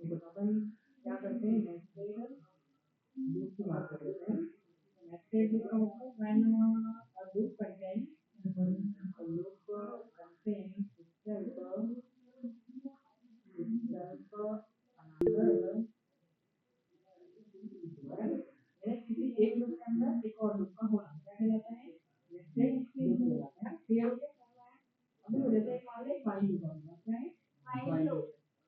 देखो अपन क्या करते हैं, नेस्टेड लूप की बात कर लेते हैं। नेस्टेड लूप का मतलब when a loop contain a loop contains itself another, किसी एक लूप के अंदर एक और लूप का होना क्या कहलाता है, नेस्टेड लूप कहलाता है। क्लियर हो गया? अभी तो जैसे मान ले फाइल लूप होगा, क्या है फाइल लूप,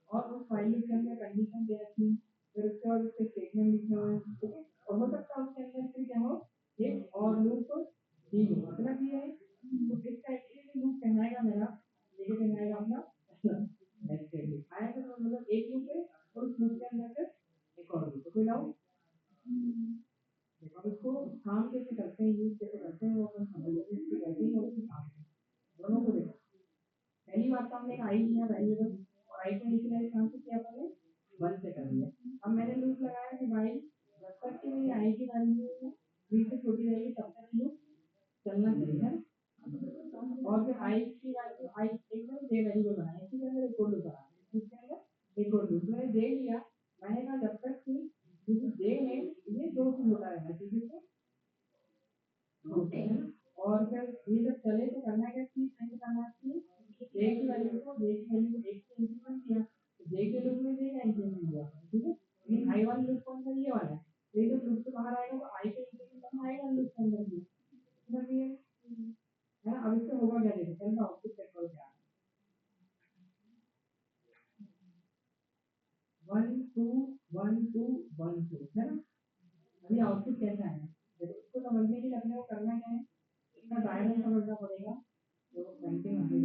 और उस फाइल लूप के अंदर कंडीशन दे रखी, फिर उसके बाद उसके स्टेटमेंट लिखे हुए हैं, ठीक है, और हो सकता है उसके अंदर फिर क्या हो, एक और लूप ही हो, मतलब ये है तो इस टाइप के लूप कहलाएगा मेरा, ये कहलाएगा अपना नेस्टेड लूप। आया तो मतलब एक लूप है और उस लूप के अंदर फिर एक और लूप, तो कोई डाउट? देखो इसको काम कैसे करते हैं, यूज कैसे करते हैं वो अपन समझ लेते हैं, इसकी राइटिंग और इसकी काम दोनों को देखो। पहली बात तो हमने एक आई लिया वेरिएबल, और आई को इनिशियलाइज कहाँ से किया पहले, 1 से कर दिया। अब मैंने लूप लगाया कि भाई जब तक कि मेरी आई की वैल्यू 3 से छोटी रहेगी तब तक लूप चलना चाहिए है। और फिर आई की वैल्यू आई एकदम दे वेरिएबल बनाया, इसके अंदर एक और लूप बनाया, इसके अंदर एक और लूप मैंने दे लिया। मैंने कहा जब तक कि दे है ये 2 से छोटा रहना चाहिए, और फिर ये जब चले तो करना क्या चीज नहीं करना चाहिए, एक वैल्यू को एक से इंक्रीमेंट किया तो जे के लूप में जे का इंक्रीमेंट हुआ, ठीक है। लेकिन आई वाला लूप कौन सा, ये वाला है, ये जब लूप से बाहर आएगा तो आई का इंक्रीमेंट करना आएगा लूप के अंदर भी, समझ गए है ना। अब इससे होगा क्या, देखो पहले आउटपुट चेक करो क्या है, 1 2 1 2 1 2 है ना। अभी आउटपुट कैसा है, देखो इसको समझने के लिए अपने को करना क्या है, इसका डायग्राम समझना पड़ेगा, तो पेंटिंग अभी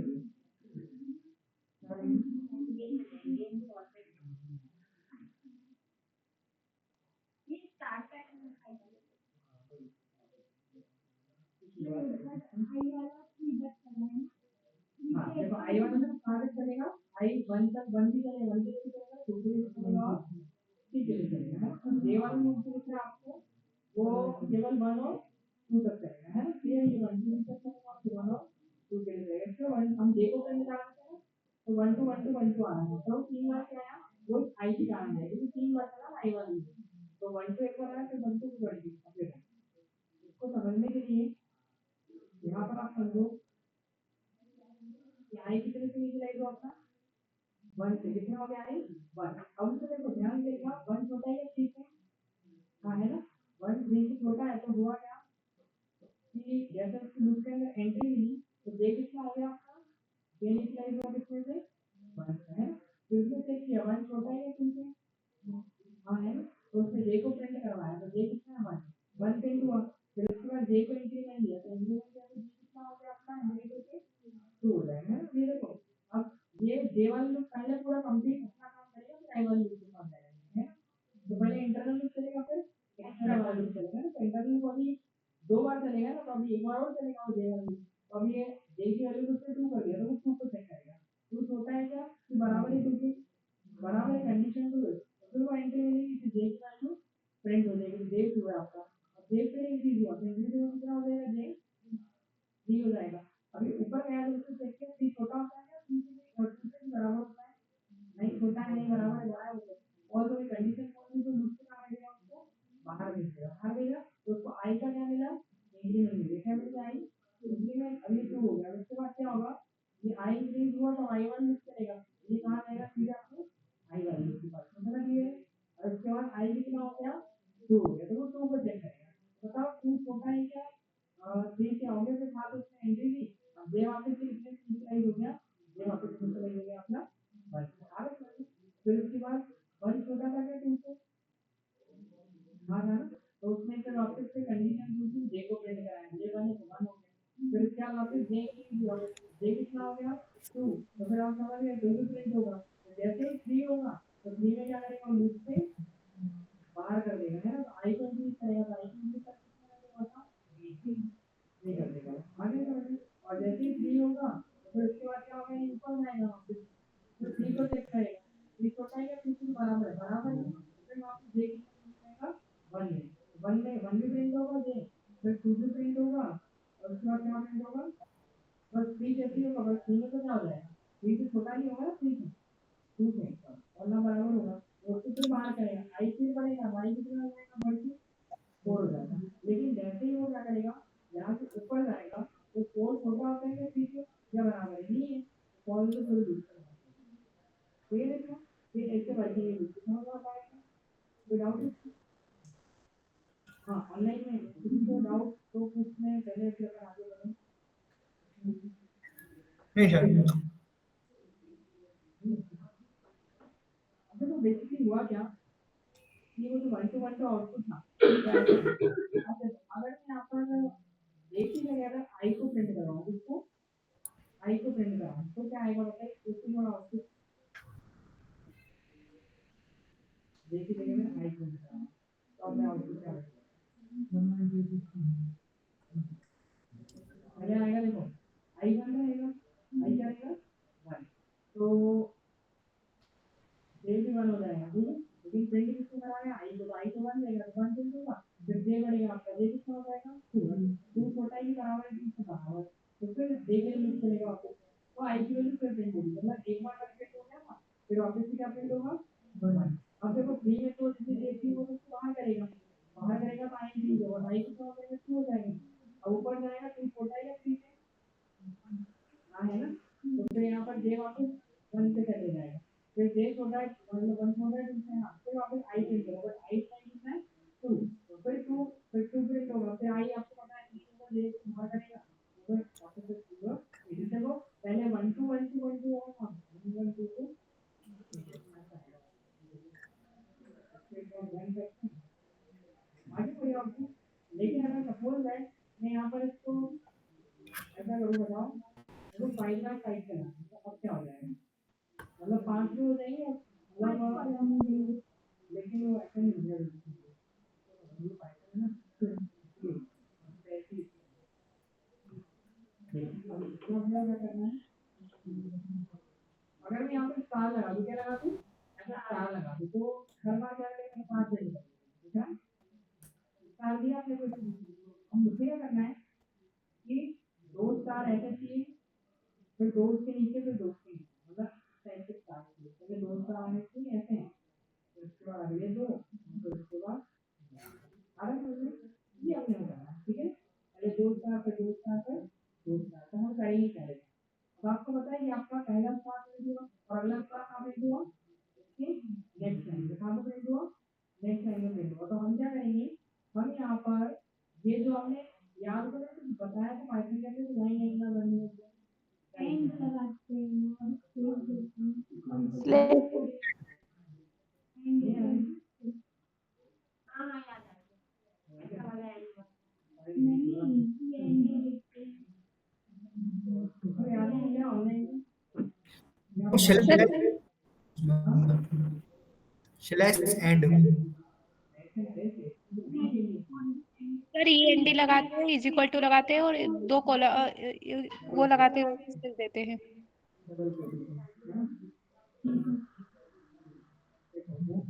हाँ देखो आई वन में कहाँ तक चलेगा, आई वन तक, वन भी चलेगा, वन के लिए चलेगा, टू के लिए चलेगा और थ्री के लिए चलेगा, है ना। जे वन में लिखना आपको वो केवल 1 और 2 तक चलेगा, है ना। ये 1 2 तक चलेगा और फिर 1 और 2 के लिए चलेगा। इसलिए हम जे को प्रिंट कराते हैं तो 1 2 1 2 1 2 आ रहा है, तो 3 बार क्या आया वो आई के कारण है, क्योंकि 3 बार चला आई वन में, तो 1 2 एक बार आया फिर 1 2 20 इसको समझने के लिए यहाँ पर आप समझो कि आई कितने से इनिशियलाइज हुआ था, 1 से, कितना हो गया आई 1। अब इसको देखो ध्यान देगा 1 छोटा है या 3 से, हाँ है ना, 1 3 से छोटा है, तो हुआ क्या कि जैसे उसके लूप के अंदर एंट्री मिली तो जे कितना हो गया आपका, जे इनिशियलाइज हुआ कितने से 1 से, है ना। फिर उसने चेक किया 1 छोटा है या 2 से, हाँ है ना, तो उसने जे को प्रिंट करवाया तो जे कितना है 1 1 प्रिंट हुआ। फिर उसके बाद जे को इंक्रीमेंट दिया तो इंक्रीमेंट किया तो जे कितना हो गया आपका, नेगेटिव से 2 हो जाएगा, है ना। ये देखो अब ये जे वाला लूप पहले पूरा कंप्लीट अपना काम करेगा, फिर आई वाला लूप के पास जाएगा, है ना। तो पहले इंटरनल लूप चलेगा फिर एक्सटर्नल वाला लूप चलेगा ना, तो इंटरनल को अभी 2 बार चलेगा ना, तो अभी एक बार और चलेगा वो जे वाला लूप। तो अभी ये जे की वैल्यू उससे 2 कर दिया तो वो 2 को चेक करेगा, 2 छोटा है क्या कि बराबर है 2 के, बराबर है कंडीशन 2 है, तो फिर वो एंट्री मिलेगी कि जे की वैल्यू प्रिंट हो जाएगी, जे 2 है आपका। अब जे फिर इंक्रीज हुआ तो इंक्रीज हुआ कितना हो जाएगा, जे 3 हो जाएगा। अभी ऊपर गया तो उसको चेक किया 3 छोटा होता है क्या 3 से बराबर होता है, नहीं छोटा है, नहीं बराबर है, बड़ा है, और कोई कंडीशन बोल तो लूप से कहाँ गया उसको बाहर भेज दिया, बाहर भेजा तो उसको आई का क्या मिला, इंक्रीमेंट मिला, क्या मिला आई इंक्रीमेंट, अभी 2 हो गया। उसके बाद क्या होगा, ये आई इंक्रीज हुआ तो आई वन लूप चलेगा, ये कहाँ जाएगा सीधे आपको आई वाले लूप के पास, मतलब ये, और उसके बाद आई कितना हो गया 2 हो गया, तो वो 2 को चेक करेगा, बताओ 2 छोटा है क्या, 3 के होंगे के साथ उसने एंट्री दी, अब जे वापस से इनिशियलाइज हो गया, जे वापस से इनिशियलाइज हो गया अपना 1, फिर उसके बाद 1 छोटा था क्या 2 से, हाँ था ना, तो उसने फिर वापस से कंडीशन दूसरी जे को प्रिंट कराया, जे 1 है तो 1 हो गया, फिर क्या वापस जे की हुआ, जे कितना हो गया 2, तो फिर आप समझ गए 2 भी प्रिंट होगा, तो जैसे ही 3 होगा तो 3 में क्या करेगा लूप से बाहर कर देगा, है ना। तो आई को इंक्रीज करेगा, तो आई को इंक्रीज करके कितना कर देगा बताओ, 3 कर देगा, आगे समझ। और जैसे ही 3 होगा तो फिर उसके बाद क्या होगा, ऊपर जाएगा वापस, तो 3 को चेक करेगा, 3 छोटा है या 2 से बराबर है, बराबर है, फिर वापस जे कितना जाएगा 1 में, 1 में 1 भी प्रिंट होगा जे, फिर 2 भी प्रिंट होगा, और उसके बाद क्या प्रिंट होगा, बस 3 जैसे ही होगा, बस 3 में तो क्या हो जाएगा, 3 से छोटा नहीं होगा ना 3 से, 2 से और ना बराबर होगा, कितना हो जाएगा, 1/4 हो जाएगा। लेकिन जैसे ही वो क्या करेगा, यहाँ से ऊपर जाएगा तो 4 छोटा होता है या पीछे या बराबर है, नहीं है, कॉल तो थोड़ी दूर फिर इसमें फिर ऐसे बढ़ेंगे कितना हो पाएगा, कोई डाउट है? हाँ, ऑनलाइन में किसी को डाउट तो पूछने पहले फिर अपन आगे बढ़ें। नहीं सर। अच्छा, तो बेसिकली हुआ क्या कि वो जो 1 to 1 का आउटपुट था क्या ऐसा है? अच्छा, अगर मैं यहाँ पर एक ही जगह अगर आई को प्रिंट कराऊँ, उसको आई को प्रिंट कराऊँ तो क्या आएगा बताइए, क्वेश्चन और आउटपुट एक ही जगह में आई प्रिंट कराऊँ तो अब मैं आउटपुट क्या आएगा, पहले आएगा देखो आई 1 रहेगा, आई क्या रहेगा 1, तो जे भी 1 हो जाएगा, ठीक है, लेकिन प्रिंट किसको करा है आई को, तो आई तो 1 रहेगा तो 1 प्रिंट होगा, फिर जे बढ़ेगा आपका, जे कितना हो जाएगा 2 छोटा ही बराबर है 2 से बराबर, तो फिर जे के लिए चलेगा वापस, तो आई की वैल्यू फिर प्रिंट होगी, मतलब एक बार प्रिंट हो गया था फिर वापस से क्या प्रिंट होगा 1। अब देखो 3 में तो जैसे जे थी वो तो बाहर करेगा, बाहर करेगा तो आई प्रिंट होगा, आई कितना हो जाएगा 2 हो जाएगा, अब ऊपर जाएगा 2 छोटा ही या 3 हाँ है ना, तो फिर यहाँ पर जे वापस 1 से चले जाएगा, फिर जे छोटा है मतलब 1 छोटा है 2 से, हाँ फिर वापस आई प्रिंट होगा, आई टाइम कितना है 2, तो फिर 2 प्रिंट होगा, फिर आई आपको पता है 3 होगा, जे बाहर करेगा, फिर वापस से 2 इधर से वो पहले 1 2 1 2 1 2 होगा, 1 1 2 2 आगे कोई ऑप्शन, लेकिन अगर सपोज है मैं यहाँ पर इसको ऐसा करूँ, बताओ देखो 5 बाय 5 करना तो अब क्या हो जाएगा, मतलब 5 भी हो जाएंगे, मतलब लेकिन वो ऐसा नहीं होगा, क्या करना है, अगर मैं यहाँ पर स्टार लगा दूँ, क्या लगा दूँ, ऐसा स्टार लगा दूँ तो हर बार क्या करेगा 5 देगा, ठीक है, स्टार दिया आपने कोई, अब मुझे क्या करना है कि 2 स्टार ऐसे चाहिए, फिर 2 उसके नीचे, फिर 2 उसके नीचे, मतलब ऐसे स्टार चाहिए, पहले 2 स्टार आने चाहिए ऐसे, फिर उसके बाद अगले 2, फिर उसके बाद आगे समझ ये अपने हो जाना है, ठीक है, पहले 2 स्टार फिर 2 स्टार फिर 2 स्टार, तो हम करेंगे पहले, तो आपको पता है कि आपका पहला स्टार प्रिंट हुआ और अगला स्टार कहाँ प्रिंट हुआ, इसके नेक्स्ट लाइन पे कहाँ पे प्रिंट हुआ, नेक्स्ट लाइन में प्रिंट हुआ, तो हम क्या करेंगे, हम यहाँ पर ये जो हमने याद करो कुछ बताया था पाइथन के अंदर लाइन एंगल बनने एंड लगाते हैं, हाँ हाँ याद है, ऐसा वाला नहीं, ये एंड लिखते हैं, तो याद है क्या ऑनलाइन और slash end. Sir E N D लगाते हैं, इज इक्वल टू लगाते हैं और दो वो लगाते हैं, स्पेस देते हैं।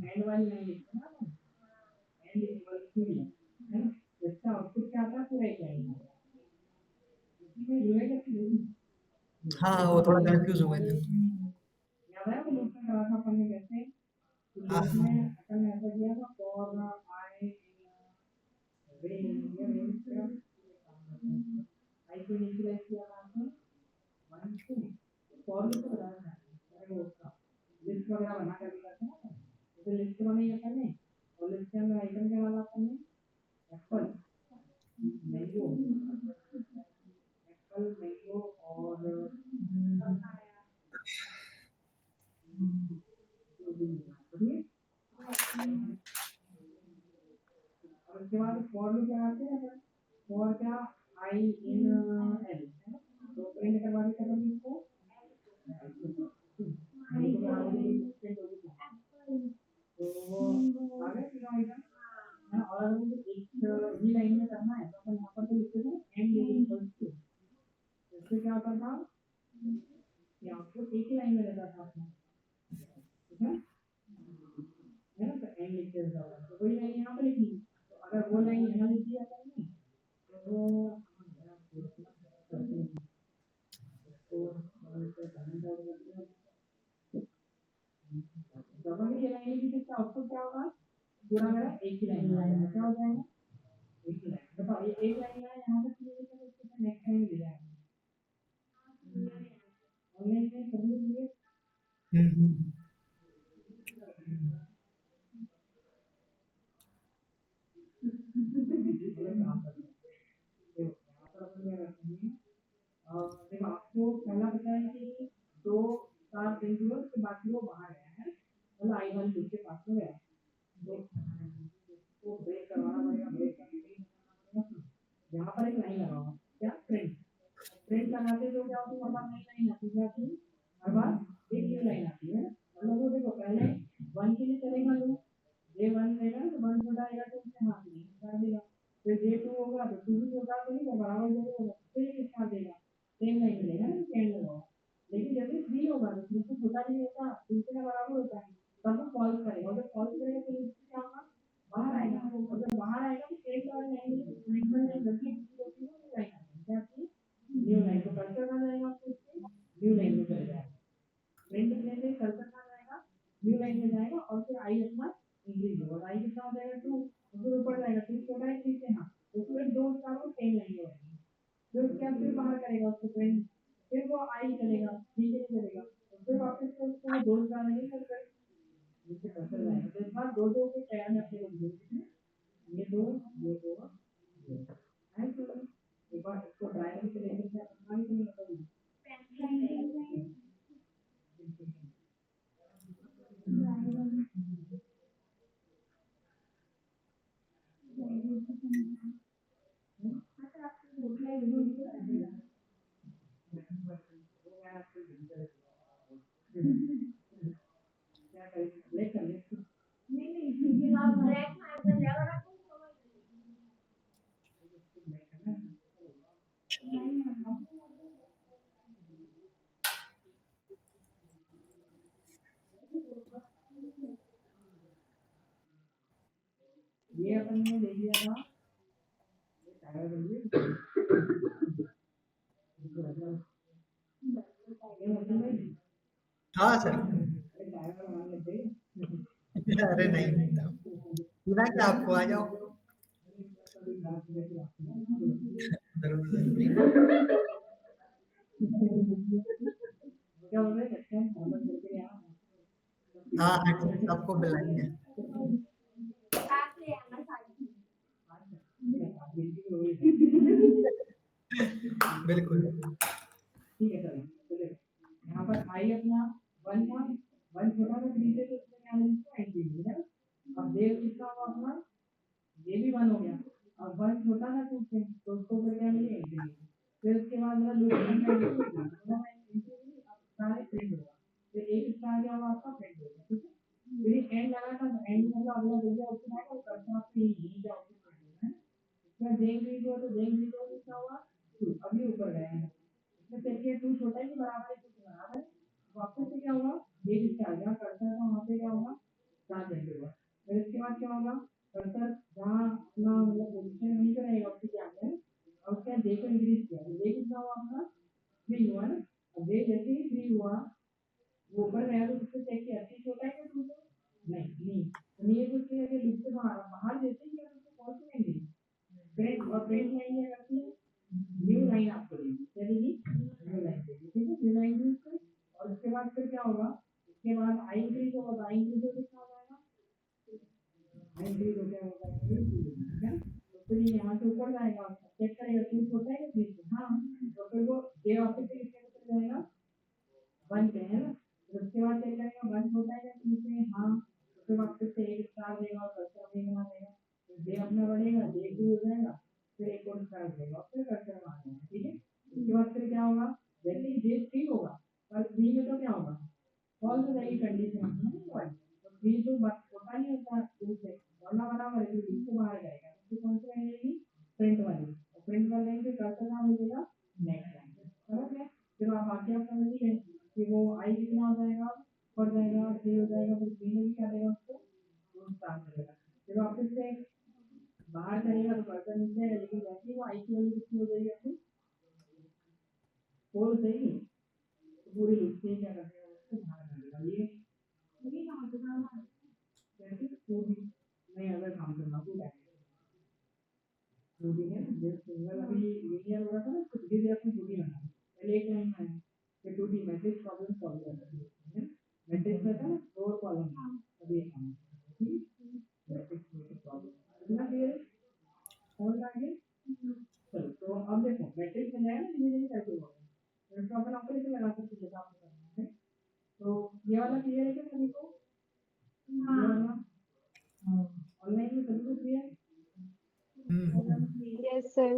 एंड वाली नहीं लिखते ना, एंड इक्वल टू है ना, इसका आउटपुट क्या आता है पूरा एक लाइन में, इसमें यूनिट हाँ हाँ, वो थोड़ा कंफ्यूज हो गए थे। याद है वो लूप में करा था अपन ने कैसे, हाँ लूप में अपन ने ऐसा किया था फॉर आई आई को इनिशियलाइज किया था आपने 1 2, फॉर लूप को बताया था, अरे वो उसका लिस्ट वगैरह बना कर दिया था ना, तो लिस्ट बनाई अपन ने, और लिस्ट के अंदर आइटम क्या डाला अपन ने, एप्पल मैंगो, एप्पल मैंगो और और उसके बाद फॉर लूप लगाते हैं अपन, फॉर क्या आई इन एल, तो प्रिंट करवा देते हैं इसको, आई को बना देंगे प्रिंट होगी, तो वो आ गया तीनों आइटम है, और अगर मुझे एक ही लाइन में करना है तो अपन यहाँ पर तो लिखते थे एंड इक्वल टू, इससे क्या होता था कि आपको एक ही लाइन में रहता था अपना, ठीक है ना, तो एंड लिखते रहता था, तो वही लाइन यहाँ पर लिखनी, तो अगर वो लाइन यहाँ लिख दिया अपन ने तो डबल ये लाइन की किसका आउटपुट क्या होगा, पूरा मेरा एक ही लाइन में आएगा, क्या हो जाएगा एक ही लाइन। बताओ ये एक लाइन में यहाँ तक क्लियर है, उसको नेक्स्ट लाइन ले जाएंगे ऑनलाइन में सभी लिए। हम्म। देखो आपको पहला पता है कि 2 स्टार बिंदु है, उसके बाद वो बाहर गया है, मतलब आई वन के पास में गया तो ब्रेक करवाना पड़ेगा, ब्रेक करने के लिए यहाँ पर एक लाइन लगाओ, क्या प्रिंट प्रिंट लगाते जो क्या होती है, हर बार नई लाइन आती है, क्या हर बार एक न्यू लाइन आती है। मतलब वो देखो पहले 1 के लिए चलेगा लूप, जे 1 रहेगा तो 1 छोटा आएगा तो उससे हाथ नहीं कर देगा, फिर जे 2 होगा तो 2 भी छोटा तो नहीं बराबर जरूर होगा, फिर एक स्टार देगा, सेम लाइन मिलेगा ना एंड लगाओ। लेकिन जब भी 3 होगा तो 3 से छोटा नहीं होता, 2 से बराबर होता है, तब वो फॉल्स करेगा, और जब फॉल्स करेगा तो क्या होगा बाहर आएगा, और जब बाहर आएगा तो एक बार लाइन में गलती होती है लाइन आती है, क्या आती है न्यू लाइन, तो कर्सर कहाँ जाएगा आपको इससे न्यू लाइन में चले जाएगा, प्रिंट करने से कर्सर कहाँ जाएगा न्यू लाइन में जाएगा, और फिर आई अपना इंक्रीज होगा, आई कितना हो जाएगा 2, तो फिर ऊपर जाएगा 2 छोटा है 3 से, हाँ तो फिर 2 स्टार को सेम लाइन में रहेगी, फिर उसके बाद फिर बाहर करेगा उसको प्रिंट, फिर वो आई चलेगा 3 के लिए चलेगा, तो फिर वापस से उसको 2 स्टार नहीं कर नीचे कर्सर जाएगा, तो इस बार 2 के पेयर में अपने को दिए ये 2 ये 2 है, तो एक बार इसको ड्राइवर से लेकर क्या करना है कि नहीं बताइए ये अपन ने ले लिया था हाँ सर। अरे नहीं सुना क्या आपको, आ जाओ जरूर जरूर। हाँ हाँ सबको बुलाएंगे बिल्कुल। ठीक है सर, चलिए यहाँ पर आई अपना 1 था, 1 छोटा था 3 से, तो इसमें क्या है इसको एंटी है, अब देव कितना हुआ अपना, ये भी 1 हो गया, अब 1 छोटा था 2 से, तो उसको फिर क्या मिली एंटी, फिर उसके बाद मेरा लूप मतलब अब सारे प्रिंट होगा, फिर एक स्टार क्या होगा आपका प्रिंट होगा, ठीक है, फिर एंड लगा था, एंड मतलब अगला जो भी ऑप्शन आएगा वो करना आपके यही का ऑप्शन करना है, इसमें देंगे तो देंगे तो कितना हुआ 2, अभी ऊपर गया है, इसमें देखिए 2 छोटा है कि बराबर है, कुछ बराबर है, वापस से क्या होगा एक स्टार जहाँ कर्सर था वहाँ पे क्या होगा स्टार देंगे होगा, फिर इसके बाद क्या होगा कर्सर जहाँ अपना मतलब पोजीशन नहीं करेगा उसके क्या है, और उसके बाद देखो इंक्रीज किया, तो देख कितना हुआ अपना 3 हुआ ना, अब देख जैसे ही 3 हुआ वो ऊपर गया तो उससे चेक किया 3 छोटा है क्या 2 से नहीं तो ये कुछ नहीं है, लूप से बाहर बाहर जैसे ही किया उसको कौन सी नहीं प्रिंट, और प्रिंट लाइन क्या करती है न्यू लाइन आपको देगी, चलेगी न्यू लाइन देगी, ठीक है न्यू लाइन यूज कर, और उसके बाद फिर क्या होगा, उसके बाद आई इंक्रीज होगा, तो आई इंक्रीज होकर कितना हो जाएगा, आई इंक्रीज हो गया होगा ठीक है, तो फिर ये यहाँ से ऊपर जाएगा, चेक करेगा 2 छोटा है कि 3 से, हाँ तो फिर वो जे वापस से कितने पे चल जाएगा 1 पे है ना, फिर उसके बाद चेक करेगा 1 छोटा है कि 3 से, हाँ तो फिर वापस से एक स्टार देगा और कर्सर देखना देगा, तो जे अपना बढ़ेगा जे 2 हो जाएगा, फिर एक और स्टार देगा और फिर कर्सर मारना है, ठीक है, उसके बाद फिर क्या होगा जैसे ही जे 3 होगा, पर 3 में तो क्या होगा फॉल्स हो जाएगी कंडीशन अपनी ना वन, तो 3 तो छोटा नहीं होता 2 से, वरना बराबर है, तो 2 से बाहर जाएगा, तो कौन सी लाइन रहेगी प्रिंट वाली, और प्रिंट वाली लाइन पे कर्सर कहाँ मिलेगा नेक्स्ट लाइन, समझ गए, फिर आप बाकी आप समझ गए कि वो आई कितना हो जाएगा ऊपर जाएगा 3 हो जाएगा, फिर 3 में भी क्या देगा उसको 2 स्टार मिलेगा, फिर वापस से बाहर करेगा तो कर्सर नीचे आएगा, लेकिन वैसे ही वो आई की वैल्यू कितनी हो जाएगी अपनी 4 सही, तो पूरी लूप से क्या कर देगा उसको बाहर कर देगा, ये कैसे पूरी नहीं 2D है जो सिंगल अभी लीनियर हो रहा था ना तो धीरे धीरे अपनी 2D बना पहले एक लाइन में है 2D मैट्रिक्स प्रॉब्लम सॉल्व कर सकते हैं मैट्रिक्स में था ना 4 कॉलम अभी एक काम मैट्रिक्स में प्रॉब्लम इतना क्लियर है समझ आ गया चलो तो अब देखो मैट्रिक्स में जाए ना धीरे धीरे कैसे होगा तो इसको अपन ऑपरेशन लगा सकते हैं जैसा आपको करना है तो ये वाला क्लियर है क्या सभी को हाँ ऑनलाइन में सभी को क्लियर है यस सर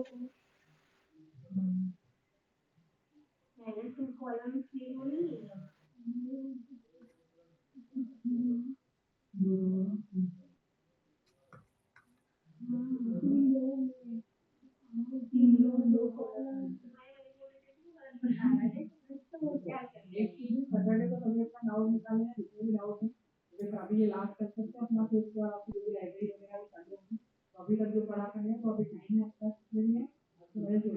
एक चीज सैटरडे को सभी अपना डाउट निकालने हैं जितने भी डाउट हैं जैसे अभी ये लास्ट कर सकते हैं अपना फिर उसके बाद आपकी जो भी लाइब्रेरी वगैरह भी चालू होगी तो अभी तक जो पढ़ा करने तो अभी टाइम है आपका कितने दिन है आपको मेरे जो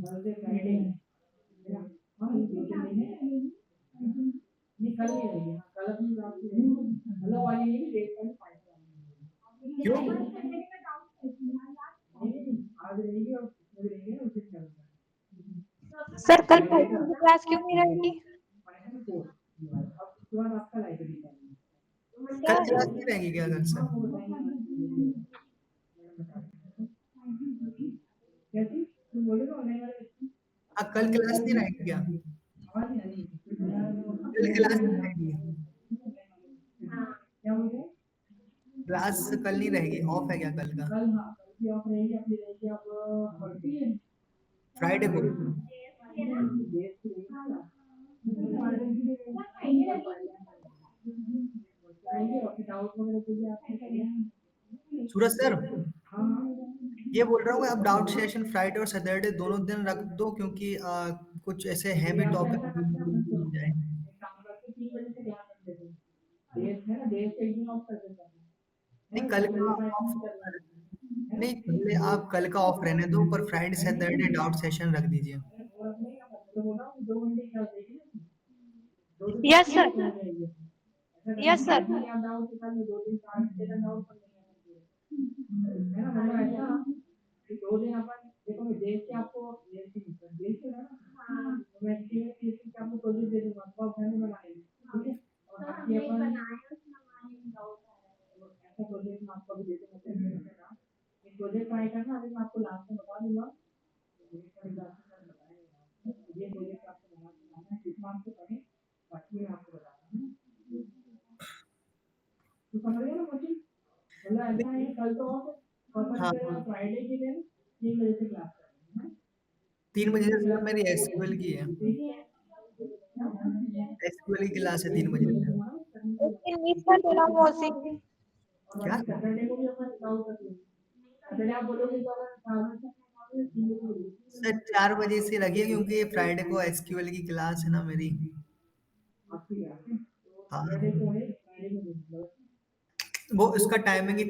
थर्सडे फ्राइडे है हाँ ये 2 दिन है ये कल नहीं रहेगी हाँ कल अपनी लास्ट रहेगी हेलो वाली नहीं डेट का फाइनल क्यों आज रहेगी और कितने रहेंगे उस दिन चलता सर कल है पाइथन की क्लास क्यों नहीं रहेगी फाइनल 4 अब उसके बाद आपका लाइब्रेरी का कल सर क्लास नहीं रहेगी क्या कल से कैसी तुम बोले तो ऑनलाइन वाले हाँ कल क्लास नहीं रहेगी क्या आवाज नहीं आ रही कल क्लास नहीं रहेगी क्या बोल रहे क्लास कल नहीं रहेगी ऑफ है क्या कल का कल हाँ कल की ऑफ रहेगी अपनी रहेगी आप पढ़ती है फ्राइडे को देश की रहेगी और डाउट वगैरह कुछ भी आपको करें सूरज सर हाँ ये बोल रहा हूँ कि आप डाउट सेशन फ्राइडे और सैटरडे दोनों दिन रख दो क्योंकि कुछ ऐसे हैं भी या तो टॉपिक ऐसा करते हैं अपन सुनो एक काम करते 3 बजे से क्लास रख देते हैं देश है ना देश का एक दिन ऑफ कर देते हैं है नहीं ना कल तो का क्वालिफाई ऑफ कर लेंगे है नहीं ना पहले आप कल का ऑफ रहने दो पर फ्राइडे सैटरडे डाउट सेशन रख दीजिए और अपने का मतलब बोला 2 घंटे की क्लास देगी ना 2 दिन यस क्लास सर नहीं रहेगी ऐसा करना यस सर 5 दिन आप डाउट निकाल लो 2 दिन 4 घंटे का डाउट कर लेंगे है ना मतलब ऐसा कि 2 दिन अपन देखो मैं देश के आपको देश के ना तो मैं एस्टीमेट के आपको प्रोजेक्ट दे दूंगा आपको फैमिली बनाएंगे ठीक है और बाकी अपन ऐसा प्रोजेक्ट मैं आपको भी दे दूंगा एक प्रोजेक्ट ट्राई करना अभी मैं आपको लास्ट में बता दूंगा ये प्रोजेक्ट आपको बनाना है कितना आपको पढ़े बाकी मैं आपको बताता हूँ तो समझ गए ना कोचिंग मतलब ऐसा है कल तो ऑफ है और हाँ फिर फ्राइडे के दिन 3 बजे से क्लास करेंगे 3 बजे से सर मेरी एसक्यूएल की है ठीक है एसक्यूएल की क्लास है 3 बजे से एक दिन मिस कर देना मौसी और क्या बाकी सैटरडे को भी अपन डाउट कर लेंगे सैटरडे आप बोलोगे तो अगर 4 बजे तक 3 बजे सर 4 बजे से लगी है क्योंकि फ्राइडे को एसक्यूएल की क्लास है ना मेरी आपकी क्लास है तो सैटरडे हाँ को है फ्राइडे को नहीं वो इसका टाइमिंग ही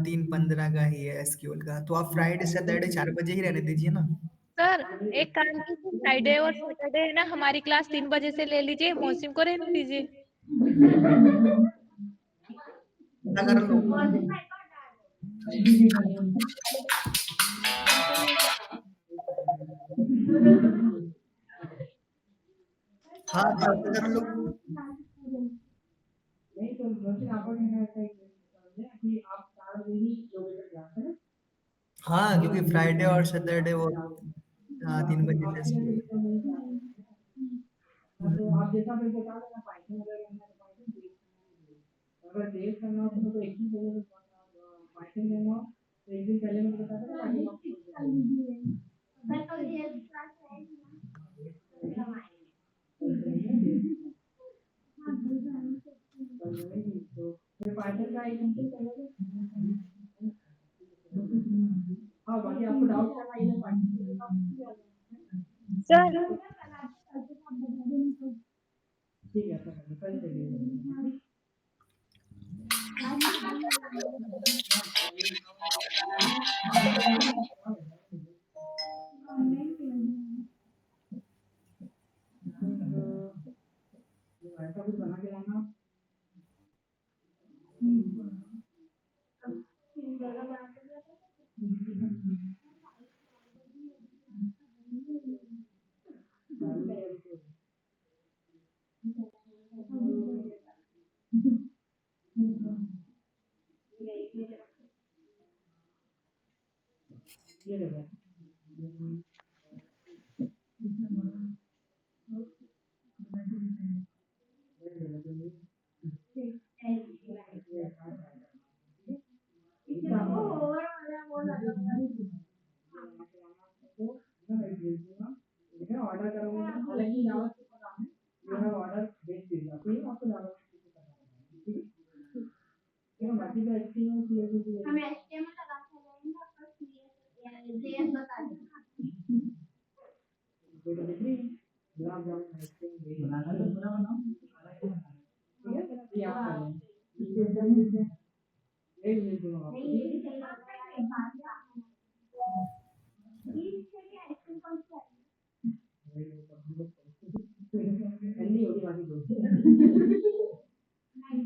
3:15 का ही है एसक्यूएल का तो आप फ्राइडे सैटरडे 4 बजे ही रहने दीजिए ना सर एक काम कीजिए फ्राइडे और सैटरडे है ना हमारी क्लास 3 बजे से ले लीजिए मौसिम को रहने दीजिए क्या कर लो हाँ तो ऐसा कर लो नहीं तो मुझे आपको कहना ऐसा ही है कि आप 4 बजे ही लोगे क्लास है ना हाँ क्योंकि फ्राइडे और सैटरडे वो 3 बजे से आपके लिए भी तो नहीं तो आप जैसा फिर बता देना पाइथन वगैरह करना है पाइथन अगर देश करना हो तो एक ही जगह पाइथन लेना हो तो एक दिन पहले मुझे बता देना तो फिर पाइथन का एक घंटे पहले हाँ बाकी आपको डाउट करना है पाइथन सर ठीक है सर कल चलिए ऐसा कुछ बना के लाना ये देखो ऑर्डर करोगे हालांकि दावत का काम है यू हैव ऑर्डर भेज दीजिएगा फिर आपको दावत बाकी तो एचटीएमएल सीएसएस हम एचटीएमएल लगा के जाएंगे आपका सीएसएस जेएस बता देना तो देख रही गुलाब जामुन आइसक्रीम बनाना तो पूरा बनाओ ठीक है ये आप कर लें इसके अंदर एक मिनट दो आप नहीं ये चल रहा है बात ये क्या आइसक्रीम कौन सा है ठंडी होगी बाकी दो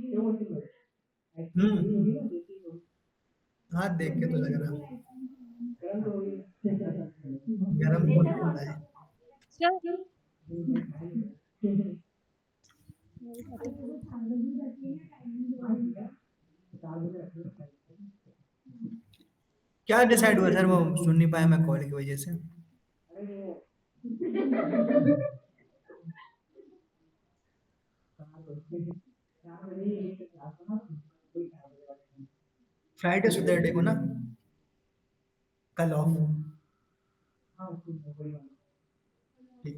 क्यों होती है ठंडी होगी ना देसी होगी हाँ देख के तो लग रहा गरम तो होगी गरम बहुत होता है। सर क्या डिसाइड हुआ सर, वो सुन नहीं पाया मैं कॉल की वजह से। फ्राइडे सैटरडे को ना कल ऑफ। ठीक।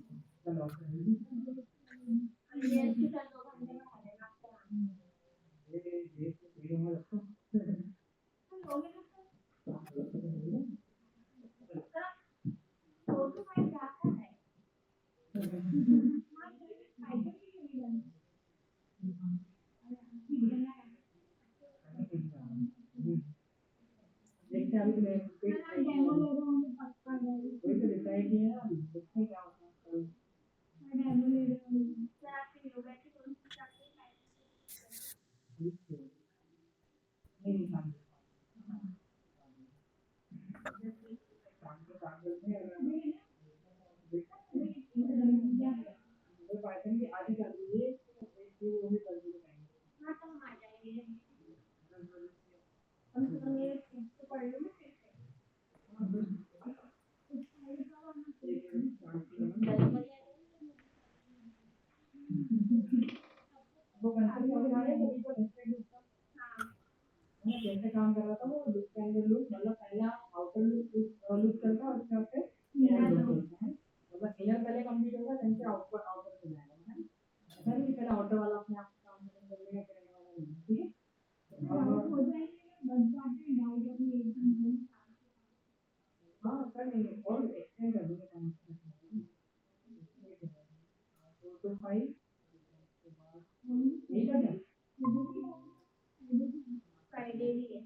कैसे काम कर रहा था वो लुक के अंदर लुक मतलब पहला आउटर लुक करता है उसके बाद इनर लुक होता है मतलब इनर पहले कंप्लीट होगा देन से आउटर आउटर हो जाएगा है ऐसा नहीं पहले आउटर वाला अपने आप काम कर लेगा करने वाला नहीं ठीक है और हो जाएगा बस बाकी डाउट अभी एकदम हां कर लेंगे और एक्सटेंड कर देंगे काम तो फाइल नहीं करना फ्राइडे भी है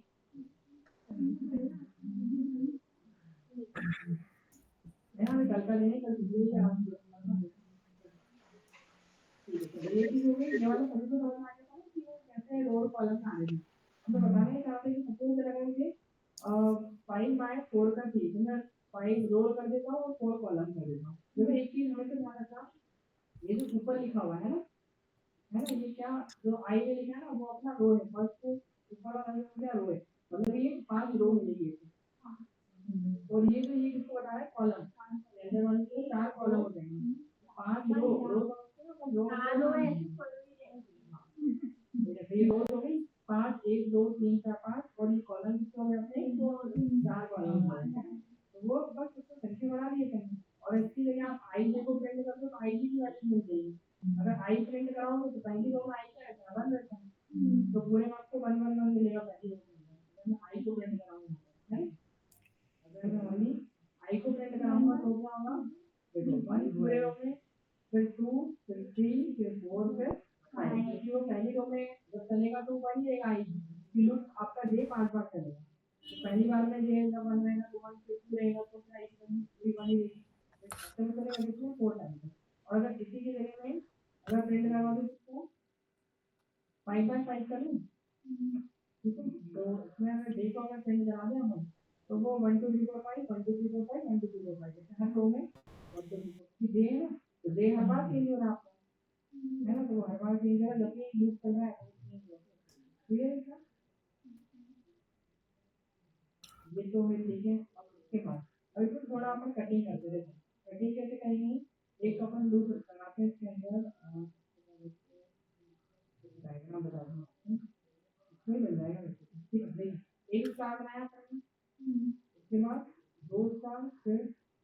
मैं कल का नहीं कल दूसरे का ये चीज हो गई ये वाला सभी को समझ में आ जाता है कि वो कैसे रोल कॉलम में आने हम तो बताने चाहते हैं कि सपोज लगाएंगे 5/4 का चीज मैं 5 रोल कर देता हूँ और 4 कॉलम कर देता हूँ देखो एक चीज हमें तो ध्यान रखना ये जो ऊपर लिखा हुआ है ना ये क्या जो आई में लिखा है ना वो अपना रो है फर्स्ट ऊपर वाला जो क्या रो है मतलब ये 5 रो मिलेगी और ये जो ये किसको बता रहा है कॉलम जैसे मान लीजिए 4 कॉलम हो जाएंगे 5 रो है जैसे ये रोज हो गई 5 1 2 3 4 5 और ये कॉलम कितने हो गए अपने 4 कॉलम हो गए तो वो बस उसको संख्या बढ़ा दिए कहीं और इसकी जगह आप आई को प्रिंट कर दो तो आई की वैल्यू मिल जाएगी अगर आई प्रिंट कराओगे तो पहली रो में आई का रहता है 1 रहता है तो पूरे में आपको 1 1 1 मिलेगा पहली रो में मैं आई को प्रिंट कराऊंगा है अगर मैं ओनली आई को प्रिंट कराऊंगा तो क्या होगा देखो 1 पूरे रो में फिर 2 फिर 3 फिर 4 फिर 5 क्योंकि वो पहली रो में जब चलेगा तो वही रहेगा आई कि लूप आपका डे 5 बार चलेगा तो पहली बार में डे जब 1 रहेगा तो 1 फिर 2 रहेगा तो फिर आई पूरी वाली रहेगी ऐसे में चलेगा जिसमें 4 टाइम और अगर इसी की जगह में अगर प्रिंट करवा दो तो 5/5 करूं ठीक है तो इसमें अगर डे को अगर प्रिंट करा दें हम तो वो 1 2 3 4 5 1 2 3 4 5 1 2 3 4 5 जैसे हर रो में 1 2 3 4 डे है ना तो डे हर बार चेंज हो रहा है आपका है ना तो हर बार चेंज हो रहा है जब ये लूप चल रहा है क्लियर है क्या ये तो है ठीक है। अब उसके बाद अभी तो थोड़ा अपन कटिंग करते रहते हैं। कटिंग कैसे करेंगे, एक अपन लूप लगाते हैं इसके अंदर डायग्राम बता दूं आपको, इसमें मिल जाएगा वैसे तो। ठीक है, देखिए एक स्टार बनाया अपन ने, उसके बाद दो स्टार, फिर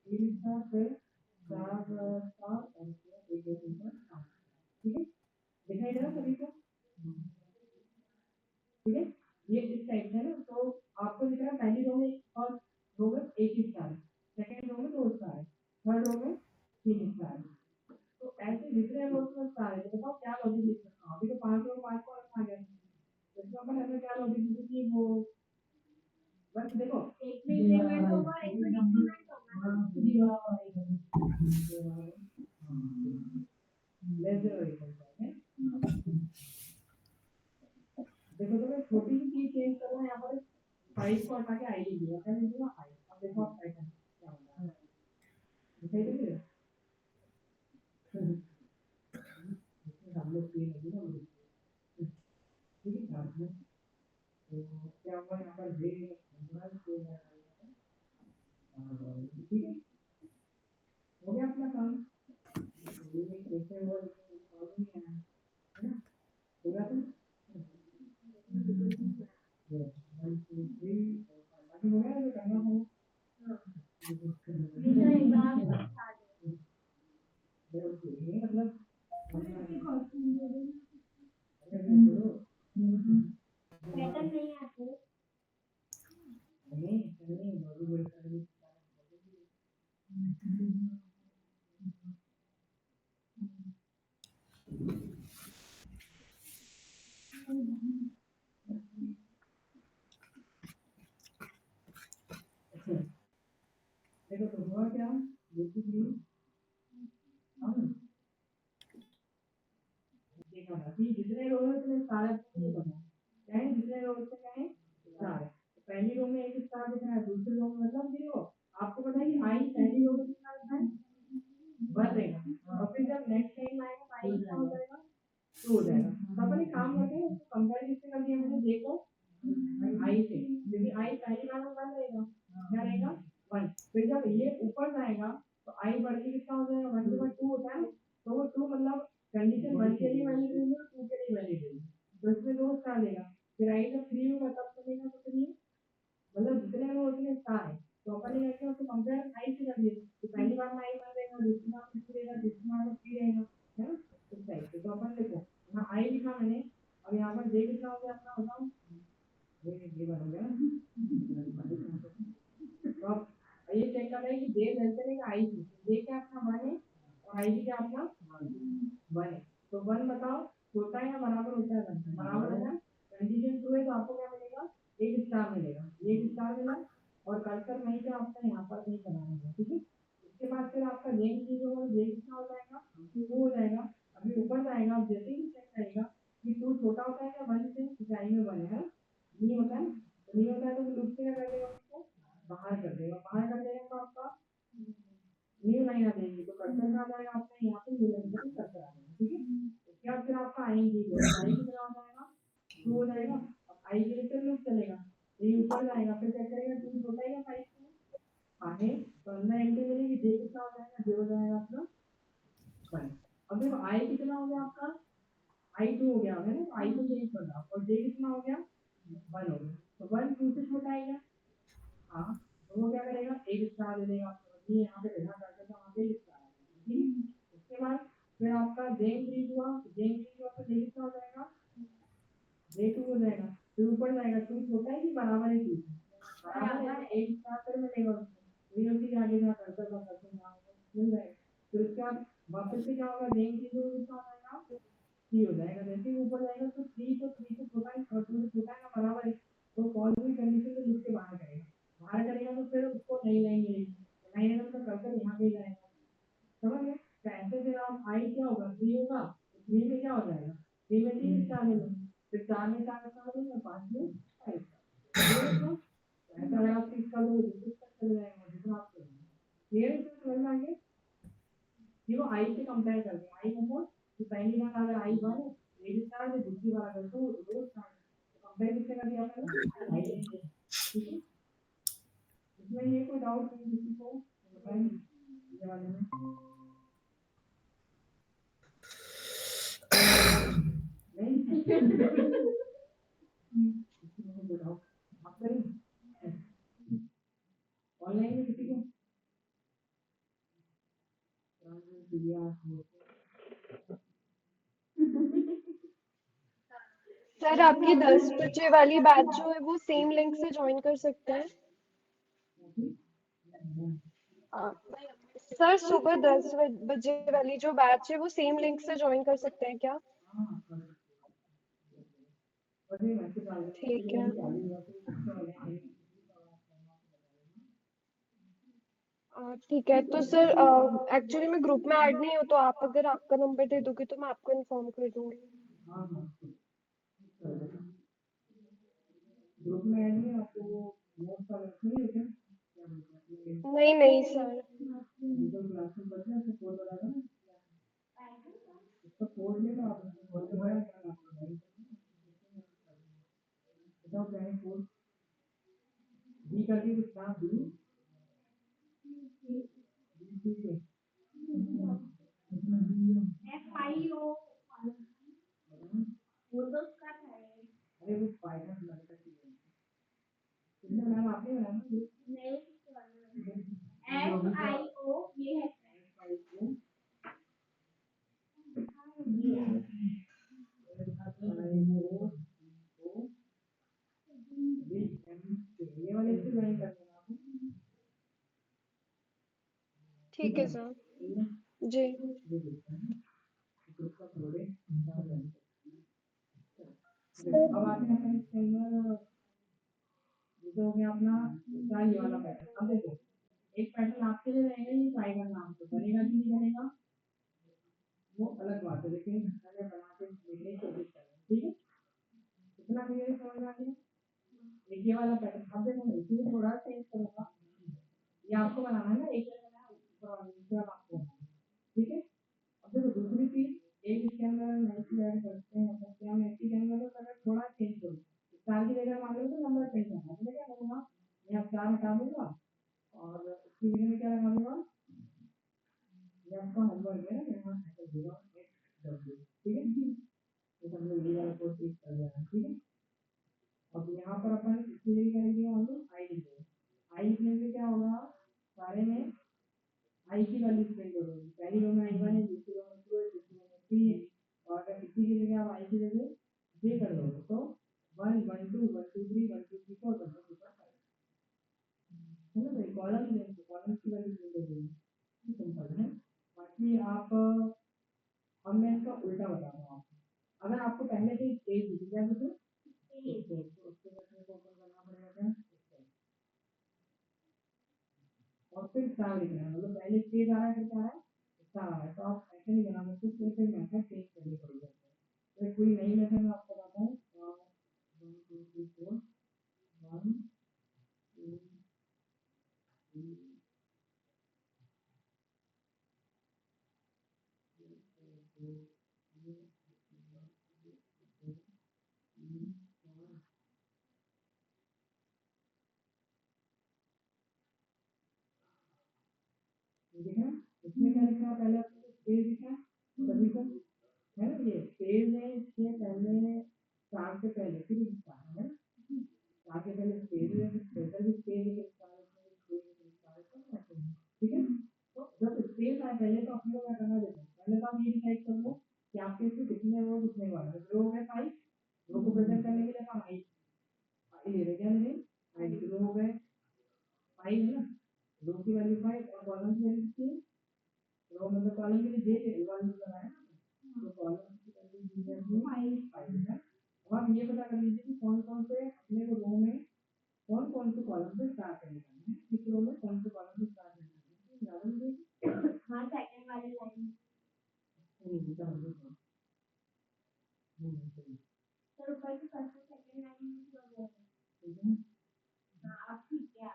तीन स्टार, फिर चार स्टार और उसके बाद एक दो तीन चार पाँच। ठीक है, दिखाई दे रहा सभी को? ठीक है, ये इस टाइप से है ना। तो आपको दिख रहा है पहली रो में और रो में एक ही स्टार है, सेकंड रो में दो स्टार है, थर्ड रो में तीन स्टार है। तो ऐसे जितने रो में स्टार है, तो बताओ क्या लॉजिक लिख सकता हूँ? अभी तो पांच रो पांच को रखा गया है, तो इसमें अपन ऐसा क्या लॉजिक लिखेंगे कि वो बस देखो एक में इंक्रीमेंट होगा, एक में डिक्रीमेंट होगा। लेस देन और इक्वल टू है। देखो तो मैं छोटी सी चीज चेंज कर रहा हूँ, यहाँ पर 5 को हटा के आई लिया, मैंने लिया 5। अब देखो आप पैटर्न क्या होता है, दिखाई दे रहा है? इसमें हम लोग तीन लगी ना, ठीक है साथ में। तो क्या हुआ यहाँ पर जे ठीक है, हो गया अपना काम। ये कैसे हुआ लेकिन प्रॉब्लम नहीं आया, है ना? पूरा तो ये 1 2 3 बाकी हो गया जो करना था। ये तो एक बार बता दे। ये मतलब पैटर्न नहीं आते। नहीं नहीं बॉडी वेट देखो तो हुआ क्या, बेसिकली हम देखा था कि जितने रो है उसमें सारा नहीं बना क्या है, जितने रो उसमें क्या है स्टार है। तो पहली रो में एक स्टार दिख रहा है, दूसरी रो में मतलब जीरो। आपको पता है कि आई पहली रो में कितना रहता है, वन रहेगा, और फिर जब नेक्स्ट टाइम आएगा तो आई कितना हो जाएगा, टू हो जाएगा। तो अपन एक काम करते हैं, उसको कंपेयर किससे कर दिया मैंने, देखो आई से, क्योंकि आई पहली बार में वन रहेगा, क्या रहेगा वन। फिर जब ये ऊपर जाएगा तो आई बढ़ के कितना हो जाएगा, वन के बाद टू होता है। तो वो टू मतलब कंडीशन वन के लिए वैलिड रहेगी और टू के लिए वैलिड रहेगी, तो इसमें दो स्टार लेगा। फिर आई जब थ्री होगा तब चलेगा, तो थ्री मतलब जितने वो उतने स्टार है। तो अपन ने क्या उसको कंपेयर आई से कर दिया, तो पहली बार में आई वन रहेगा, दूसरी बार में टू रहेगा, तीसरी बार में थ्री रहेगा, है ना? इस टाइप से। तो अपन देखो यहाँ आई लिखा मैंने, अब यहाँ पर जे कितना हो गया अपना बताओ, ये बन हो गया ना। तो अब ये चेक कर रहे हैं कि जे लेस देन आई से, जे क्या अपना वन है और आई भी क्या अपना वन है। तो वन बताओ छोटा है या बराबर होता है वन, बराबर है ना। कंडीशन ट्रू है तो आपको क्या मिलेगा, एक स्टार मिलेगा, एक स्टार मिला। और कर्सर वहीं पे आपका यहाँ पर कहीं बनाना है, ठीक है। उसके बाद फिर आपका नेम चीज होगा, जे कितना हो जाएगा, टू हो जाएगा। अभी ऊपर जाएगा, आप जैसे ही चेक करेगा कि टू छोटा होता है क्या वन से, ऊंचाई में वन है, नहीं होता है। तो नहीं होता है तो लूप से क्या कर देगा, उसको बाहर कर देगा, बाहर कर देगा तो आपका न्यू लाइन आ जाएगी। तो कर्सर कहाँ जाएगा आपका, यहाँ पे न्यू लाइन पर कर्सर आ जाएगा, ठीक है। उसके बाद फिर आपका आएंगे आई कितना हो जाएगा, टू हो जाएगा। अब आई के लिए फिर लूप चलेगा, ये ऊपर जाएगा, फिर चेक करेगा टू छोटा है या फाइव से आगे, तो अंदर एंट्री मिलेगी, जे कितना हो जाएगा, जे हो जाएगा अपना वन। अब देखो आई कितना हो गया आपका, आई टू हो गया है ना, आई को चेंज कर रहा, और जे कितना हो गया, वन हो गया। तो वन टू से छोटा है क्या, हाँ। तो वो क्या करेगा, एक स्टार दे देगा आपको, ये यहाँ पे देखा करते तो वहाँ पे एक स्टार आएगा, ठीक है। उसके बाद फिर आपका जे इंक्रीज हुआ, जे इंक्रीज हुआ तो जे कितना हो जाएगा, जे टू हो जाएगा। फिर ऊपर जाएगा, टू छोटा है कि बराबर है, टू बराबर है, एक स्टार फिर मिलेगा उसको, ये उसी के आगे जहाँ कर्सर का कर्सर वहाँ मिल जाएगा। फिर उसके बाद वापस से क्या होगा, जे इंक्रीज होगा कितना हो जाएगा, थ्री हो जाएगा। जैसे ही ऊपर जाएगा तो थ्री से छोटा है और टू से छोटा है ना, बराबर है। तो कॉल हुई कंडीशन को लिख के बाहर करेगा, बाहर करेगा तो फिर उसको नई लाइन मिलेगी, नई लाइन मतलब कर्सर यहाँ पे जाएगा, समझ गए। तो ऐसे फिर आप आई क्या होगा, थ्री होगा, थ्री में क्या हो जाएगा, थ्री में तीन स्टार मिलेगा, फिर चार में चार स्टार मिलेगा, पाँच में फाइव स्टार। ऐसा अगर आप चीज कर दो तो चले जाएगा, जितना आप करेंगे क्लियर समझ में आगे। कि वो आई से कंपेयर करते हैं, आई मतलब कि पहली बार अगर आई वन है एक स्टार है, दूसरी बार अगर दो स्टार है, तो कंपेयर किससे कर दिया आपने, आई से, ठीक है। इसमें ये कोई डाउट नहीं किसी को बताइए ये वाले में नहीं किसी को कोई डाउट आप करें ऑनलाइन में किसी को सर आपकी 10 बजे वाली बैच जो है वो सेम लिंक से ज्वाइन कर सकते हैं। सर सुबह 10 बजे वाली जो बैच है वो सेम लिंक से ज्वाइन कर सकते हैं क्या? ठीक है। ठीक है तो सर एक्चुअली मैं ग्रुप में ऐड नहीं हूँ तो आप अगर आपका नंबर दे दोगे तो मैं आपको इन्फॉर्म कर दूंगी। ग्रुप में ऐड नहीं आपको वो नोट्स का नहीं है क्या नहीं नहीं सर। गूगल क्लासरूम बदला से कोड बनाना इसका कोड नहीं था आपने कोड बनाया क्या आपको बताओ क्या है कोड बी करके कुछ नाम बी बी FIO वो तो उसका था अरे वो पाइथन लगता है कितना नाम आपने बनाया नहीं FIO ये है FIO ये वाले से ज्वाइन कर देना आप ठीक है सर। जी। अब आते हैं अपन इसके अंदर जैसे हो गया अपना ये वाला पैटर्न अब देखो एक पैटर्न आपके लिए रहेगा ये टाइगर नाम से बनेगा कि नहीं बनेगा वो अलग बात है लेकिन मैंने बना के देखने की कोशिश कर रहा हूँ ठीक है कितना क्लियर समझ आ गया एक ये वाला पैटर्न अब देखो मैं इसमें थोड़ा चेंज करूंगा ये आपको बनाना है ना एक दूसरा आपको ठीक है अब देखो दूसरी चीज एक इसके अंदर नई चीज ऐड करते हैं मतलब क्या मैं इसके अंदर अगर थोड़ा चेंज करूँ स्टार की जगह मान लो तो नंबर चेंज करना तो मैं क्या करूँगा मैं स्टार हटा दूंगा और इसकी जगह में क्या लगा दूंगा ये आपका होमवर्क है यहाँ ऐसा होगा ठीक है तो हम लोग ये वाला कोर्स यूज कर रहे हैं ठीक है अब यहाँ पर अपन इसके लिए क्या लिखेंगे हम लोग आई लिखेंगे आई लिखने से क्या होगा सारे में आई की वैल्यू प्रिंट हो जाएगी पहली रो में आई वन है दूसरी रो में टू है तीसरी रो में थ्री है और अगर इसी की जगह आप आई की जगह ये कर दोगे तो one one two three one two three four one two four है ना भाई कॉलम लेंगे कॉलम की वैल्यू प्रिंट हो जाएगी सिंपल है बाकी आप अब मैं इसका उल्टा बता रहा हूँ आपको अगर आपको पहले से पेज दिख गया तो उसके बटन को ओपन करना पड़ेगा क्या और फिर स्टार लिखना है मतलब पहले पेज आ रहा है फिर क्या आ रहा है स्टार आ रहा है तो आप ऐसे नहीं बना सकते फिर मेथड चेंज करनी पड़ेगी तो कोई नई मेथड मैं आपको बताता हूँ 1 2 3 4 1 2 3 देखा इसमें क्या लिखा पहले आपको पेज दिखा सभी को है ना ये पेज है इसके पहले स्टार से पहले फिर स्टार है स्टार के पहले पेज है फिर भी पेज है स्टार ठीक है तो जब स्पेस आए पहले तो अपने को क्या करना देते पहले तो आप ये डिसाइड कर लो कि आपके इसमें कितने रो कितने वाला है रो है 5 रो को प्रेजेंट करने के लिए हम आई ले रहे क्या नहीं आई रो हो गए 5 है ना रो की वैल्यू 5 और कॉलम की वैल्यू कितनी रो मतलब कॉलम के लिए जे वन लगाया तो कॉलम की वैल्यू दी है 5 है अब आप ये पता कर लीजिए कि कौन कौन से अपने को रो में कौन कौन से कॉलम से स्टार्ट करना है किस रो में कौन से कॉलम से स्टार्ट करना है हाँ सेकंड वाले लाइन सर ऊपर की फर्स्ट सेकंड लाइन में जो है हाँ आप ठीक है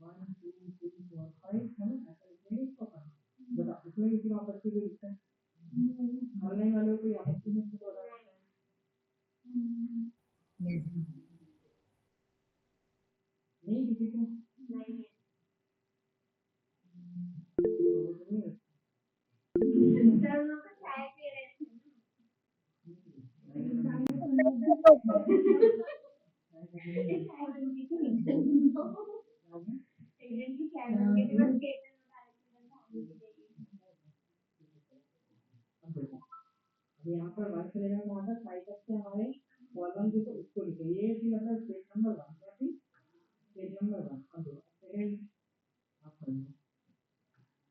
one two three four five है ना ऐसा लिखेंगे इसको बता इसमें किसी आपत्ति कोई दिक्कत ऑनलाइन वालों को कोई आपत्ति नहीं तो अब देखो, अब यहाँ पर वन चलेगा कहाँ तक, 5 तक से हमारे कॉलम जो तो उसको लिखे, ये थी मतलब पेज नंबर 1, क्या थी पेज नंबर 1। अब देखो सेकंड आप पढ़िए,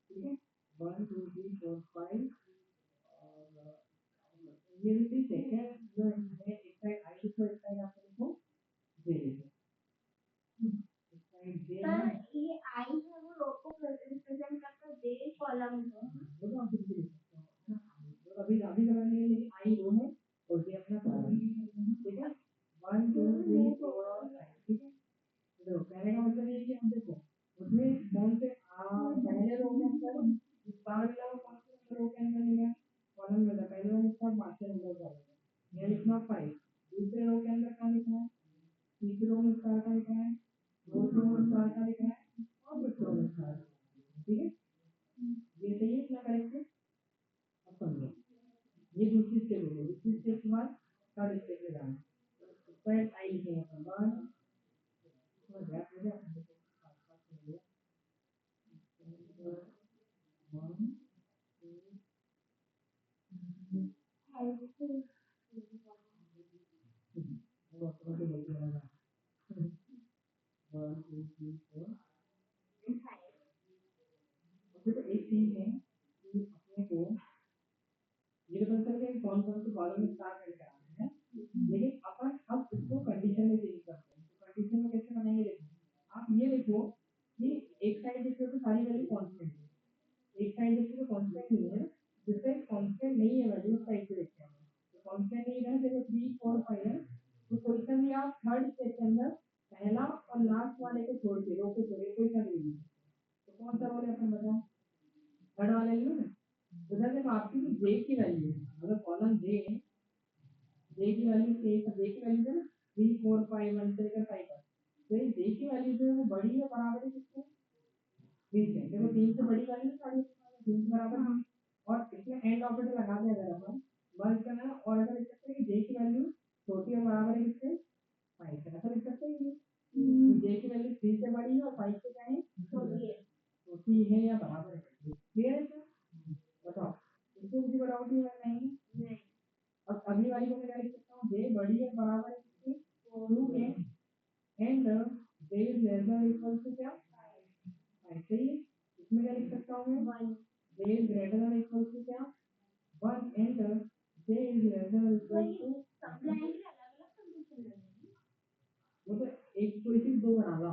ठीक है 1 2 3 4 5 और ये भी सेकंड जो है एक साइड आई लिखो, एक साइड आप लिखो जे लिखो, एक साइड जे है ये आई है वो रो को रिप्रेजेंट करता है, जे कॉलम को। वो तो आप कुछ भी लिख सकते हो है ना, तो अभी करने के लिए आई रो है और जे अपना कॉलम, ठीक है 1 2 3 4 और 5, ठीक है। तो कहने का मतलब ये कि हम देखो उसमें कौन से पहले रो के अंदर स्टार मिला हुआ, कौन से रो के अंदर मिला कॉलम मिला, पहले वाला स्टार पांचवें नंबर पर है, ये लिखना 5, दूसरे रो के अंदर क्या लिखना है, तीसरे रो में स्टार का लिखना है, चौथे रो में स्टार का लिखना है और फिफ्थ रो में स्टार, ठीक है ये सही है इतना करेक्ट है। अब समझो ये दूसरी स्टेप हो गई, दूसरी स्टेप के बाद थर्ड स्टेप में जाना है, स्क्वायर आई लिखेंगे अपन 1 थोड़ा गैप हो गया अपन देखो पास हो गया 1 2 और थोड़ा जल्दी आएगा 1 2 3 4 और तो एक चीज है कि अपने को ये तो पता चल गया कि कौन कौन से कॉलम में स्टार करके आ रहे हैं, लेकिन अपन अब इसको कंडीशन में चेंज करते हैं, तो कंडीशन में कैसे बनाएंगे देखो, आप ये देखो कि एक साइड देखो तो सारी वैल्यू कांस्टेंट है, एक साइड देखो तो कांस्टेंट नहीं है ना, जिससे कांस्टेंट नहीं है वैल्यू उस साइड से देखते हैं, तो कांस्टेंट नहीं है देखो 3 4 5 है, तो कोई सा भी आप थर्ड स्टेप के अंदर पहला और लास्ट वाले को छोड़ के रो को छोड़े कोई सा भी, तो कौन सा रोल है अपन बताओ, थर्ड वाले में ना, उधर देखो आपकी जो जे की वैल्यू है, मतलब कॉलम जे है, जे की वैल्यू जे की वैल्यू है ना 3 4 5 1 से लेकर 5 तक, तो ये जे की वैल्यू जो है वो बड़ी है बराबर है किसके, 3 से, देखो 3 से बड़ी वैल्यू सारी 3 से बराबर है, और इसमें एंड ऑपरेटर लगा दिया अगर अपन बस करना, और अगर लिख सकते हैं कि जे की वैल्यू छोटी और बराबर है किसके 5 से, ऐसा लिख सकते हैं कि जे की वैल्यू 3 से बड़ी है और 5 से क्या है छोटी है या बराबर है, क्लियर है सर, बताओ इसमें किसी को डाउट नहीं। अब अगली वाली को मैं क्या लिख सकता हूँ, जे बड़ी है बराबर है किसके 2 के, and J is less than equal to क्या 5, सही है, इसमें क्या लिख सकता हूँ मैं 1, J is greater than equal to क्या 1, and J is less than equal to, वो तो एक कोई चीज दो बना लो,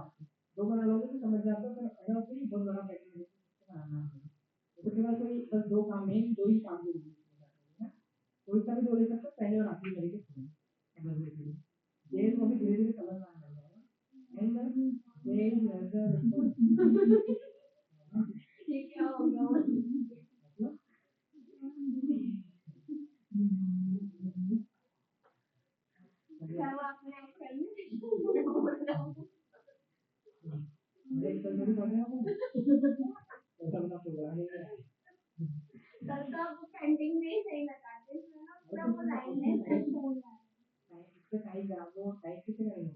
दो बना लोगे तो समझ जाते हो, पर अगर कोई बहुत बड़ा पैटर्न बनाना है तो केवल कोई बस दो काम में दो ही काम जरूरी है, कोई सा भी दो ले सकते हो, पहले और आखिरी तरीके से समझने के लिए ये को भी धीरे धीरे समझ में आने लगेगा, and J is less then ये क्या हो गया मतलब क्या वो आपने एक्सेल में एक तो थोड़ी पढ़ने वाला ऐसा बना प्रोग्राम नहीं है, सर का वो पेंटिंग में ही सही लगाते हैं ना, पूरा वो लाइन है सही हो रहा है, टाइप से टाइप करा दो, टाइप किसे करेंगे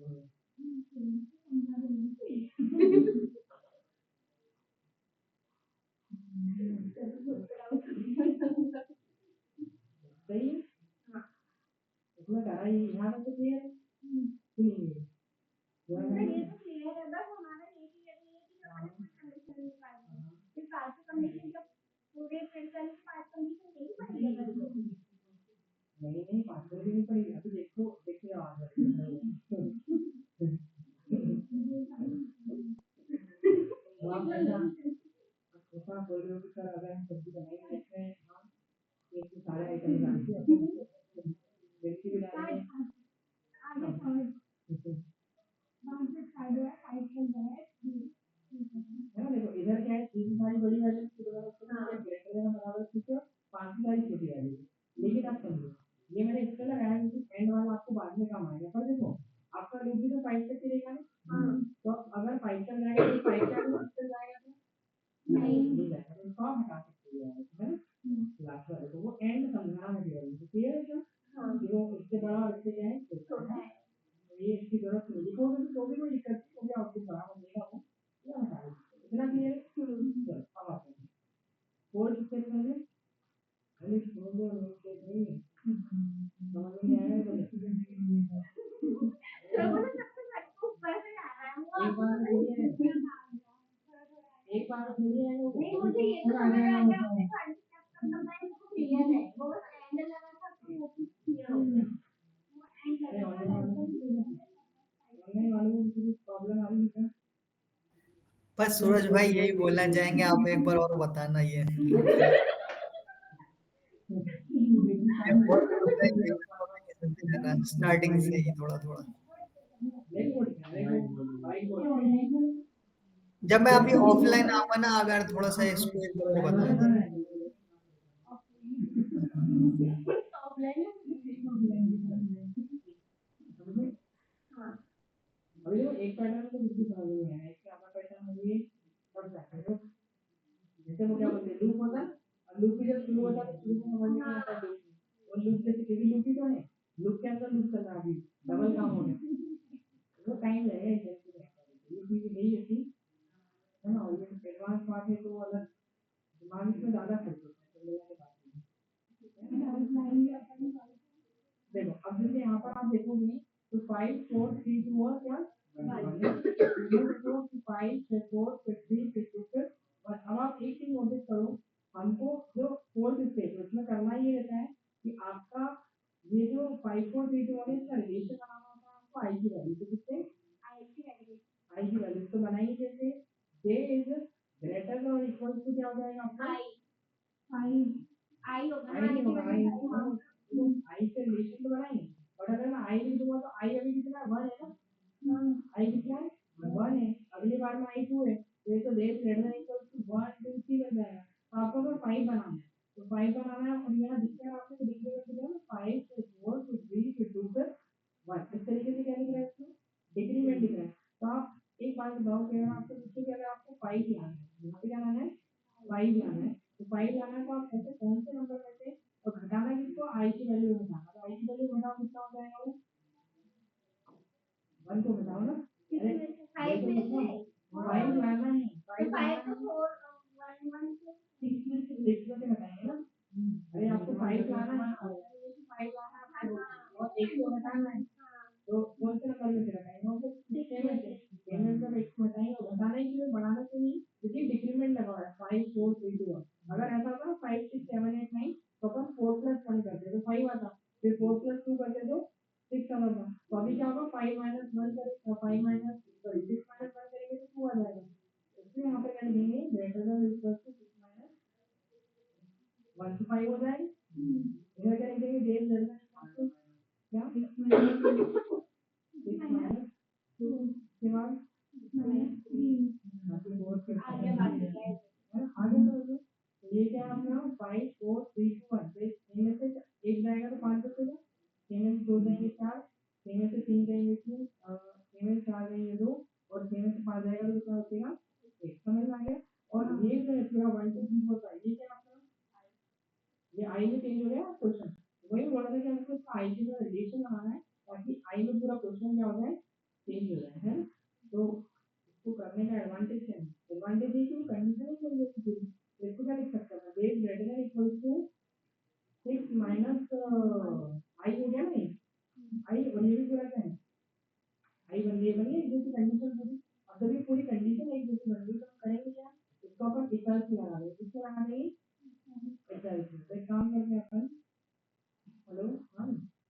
सही है, इसमें करा ही यहाँ तक तो क्लियर है, ये तो क्लियर है, बस हमारा ये क्लियर नहीं है कि हमारे कोई कंडीशन निकालनी है, फिर पांच कंडीशन जब पूरे प्रिंट करने के बाद कंडीशन नहीं पड़ेगी, नहीं पासवर्ड भी नहीं पड़ेगी, अभी देखो देखिए आवाज आप ऐसा ऐसा बोल रहे हो कि सर अगर हम सब्जी बनाएंगे इसमें हम एक से सारे आइटम डालते हैं अपन मिर्ची भी डालेंगे, आगे थर्ड वहां से साइड है साइड है है ना, देखो इधर क्या है, तीन सारी बड़ी वैल्यू की ग्रेटर देन बराबर ठीक है, पांच सारी छोटी वैल्यू, लेकिन आप समझो ये मैंने इसलिए लगाया क्योंकि एंड वाला आपको बाद में काम आएगा, पर देखो आपका लूप भी तो 5 तक चलेगा ना, तो अगर 5 तक जाएगा तो 5 तक जाएगा तो नहीं जाएगा, तो इसको आप हटा सकते हो है ना, लास्ट वाले को वो एंड समझाना है केवल, क्लियर है क्या, जो इससे बड़ा और इससे क्या है ये तो समझ आ गया आपने 30 स्टेप तक करना है तो क्लियर है वो बस एंड लगा था तो वो क्लियर हो गया वो एंड लगा था ऑनलाइन वालों को कुछ प्रॉब्लम आ रही है क्या? बस सूरज भाई यही बोलना चाहेंगे, आप एक बार और बताना ये स्टार्टिंग से ही थोड़ा थोड़ा। जब मैं अभी ऑफलाइन आऊंगा ना, अगर थोड़ा सा इसको एक बार और बता दें। अभी देखो एक पैटर्न तो बिल्कुल समझ में नहीं आया, इसका अपना पैटर्न मुझे सब जाएगा। जैसे वो क्या बोलते हैं लूप होता है, और लूप भी जब शुरू होता है तो शुरू में समझ में नहीं आता लूप, और लूप जैसे केवी लूप ही तो है, लूप के अंदर लूप चल रहा है, अभी डबल काम हो गया, वो टाइम लगेगा इंडस्ट्री में। ये चीज नहीं होती है ना, और ये एडवांस पार्ट है तो अलग दिमाग इसमें ज्यादा खर्च होता है, तो लोगों के बात देखो। अब जैसे यहाँ पर आप देखोगे तो 5 4 3 2 और क्या 5 4 3 2 फिर। और अब आप एक चीज नोटिस करो, हमको जो फोर्थ स्टेप उसमें करना ये रहता है कि आपका ये जो 5 4 3 2 है इसका रिलेशन बनाना होता है आपको आई की वैल्यू से, किससे आई की वैल्यू तो बनाएंगे कैसे, जे इज ग्रेटर और इक्वल टू क्या हो जाएगा आपका आई होगा आई नहीं होगा, आई से रिलेशन तो बनाएंगे, और अगर मैं आई लिख दूंगा तो आई अभी कितना है 1 है ना, आई कितना है 1 है, अगली बार में आई 2 है, तो ये तो देश ग्रेटर देन इक्वल टू 1 2 3 बन जाएगा, तो आपको तो 5 बनाना है, तो 5 बनाना है, और यहाँ दिख रहा है आपको डिक्रीमेंट कितना है 5 से 4 से 3 से 2 से 1, इस तरीके से क्या लिख रहा है इसको डिक्रीमेंट दिख रहा है। तो आप एक बात बताओ कि अगर आपको पूछे कि अगर आपको 5 लाना है, यहाँ पे क्या लाना है 5 लाना है, तो 5 लाना है तो आप ऐसे कौन से नंबर में से, और घटाना किसको आई की वैल्यू घटाना, तो आई की वैल्यू घटाओ कितना हो जाएगा वो 1 को घटाओ ना, अरे 5 में से 5 लाना है, 5 5 तो 4 1 1 से 6 में से घटाएंगे ना, अरे आपको 5 लाना है, 5 लाना है और 1 को घटाना है, तो कौन से नंबर में से घटाएंगे, वो तो 6 में से, 6 में से 1 को घटाएंगे, और घटाना ही क्यों बढ़ाना क्यों नहीं, क्योंकि डिक्रीमेंट लगा हुआ है 5 4 3 2 1, अगर ऐसा होता 5 6 7 8 9 तो अपन 4 + 1 करते तो 5 आता, फिर 4 + 2 करते तो 6 आता था, तो अभी क्या होगा 5 - 1 करेंगे, 5 माइनस सॉरी 6 - 1 करेंगे तो 2 आ जाएगा, इसलिए यहाँ पे क्या लिखेंगे ग्रेटर देन इक्वल टू 6 - 1 तो 5 हो जाएगा, इधर क्या लिखेंगे देश ग्रेटर देन इक्वल टू क्या 6 - 2 के बाद आगे बात है आगे तो ये क्या है अपना 5 4 3 2 1, तो इनमें से एक जाएगा तो 5 बचेगा, इनमें से 2 जाएंगे 4, इनमें से 3 जाएंगे 3, इनमें से 4 जाएंगे 2, और इनमें से 5 जाएगा तो कितना बचेगा 1, समझ में आ गया। और ये जो है पूरा 1 2 3 4 5 ये क्या आपका ये आई में चेंज हो गया क्वेश्चन, वही बोल रहा था कि हमको आई के साथ रिलेशन बनाना है ताकि आई में पूरा क्वेश्चन क्या हो जाए चेंज हो जाए, है ना। तो इसको करने का एडवांटेज क्या है, एडवांटेज ये कि कंडीशन ही चेंज होती है, तो इसको क्या लिख सकते हैं base greater than equal to 6 minus I हो गया ना, आई और ये भी पूरा क्या है आई बन गई, बनी एक जैसी कंडीशन पूरी, अब जब ये पूरी कंडीशन एक जैसी बन गई तो हम करेंगे क्या, इसको अपन इक्वल लगा देंगे, किससे लगा देंगे इक्वल, तो एक काम करते हैं अपन